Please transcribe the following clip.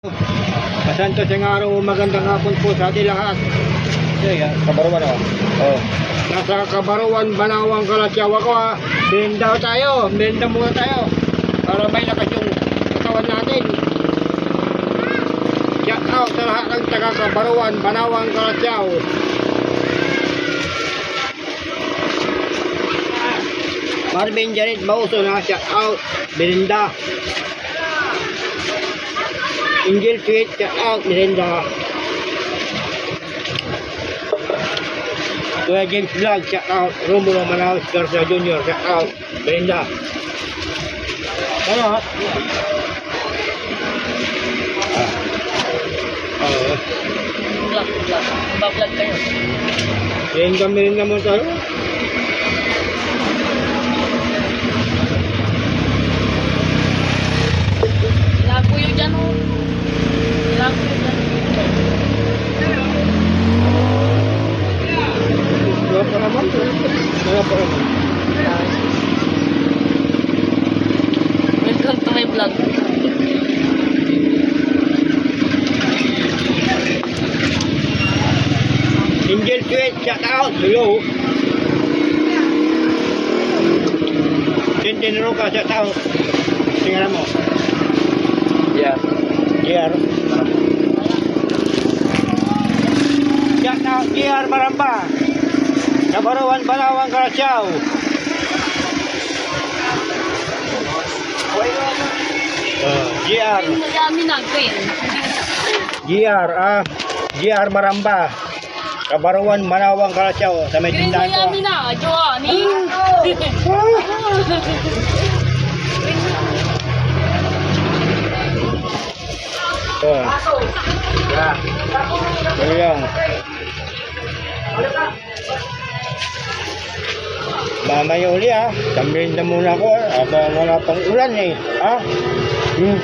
Masantos ang araw, magandang hapon po sa ating lahat. Kabaruan ako. Oo. Nasa Kabaruan, Banawang, Kalatyaw ako ha. Benda tayo, benda muna tayo. Para may lakas yung katawan natin. Shout out sa lahat ng taga Kabaruan, Banawang, Kalatyaw. Marvin Janet Bauso na shout out. Belinda. Angel Tweet, shout out. Belinda. Kuya James Vlog, shout out. Romulo Manaus Garcia Jr., shout out. Belinda. Ano ha? Vlog. Mag-vlog kayo. Yan kami rin naman tayo. Lago yun dyan o. Lago yun dyan. Wala pa naman. Wala pa naman. Welcome to my vlog. Angel Tweet, shout out. Hello. Tintin Roca, shout out. Tingnan mo. Yeah. JR. Shout out JR Maramba. Kabaruan, Banawang, Kalatyaw. JR. Madami na Gwen. JR Maramba. Kabaruan, Banawang, Kalatyaw. Sa may Green tindahan ko. Miami na. Johnny. Yeah. Dali lang. Mamaya uli ha. Tambihin na muna ako. Wala pang ulan eh. Ha? Yung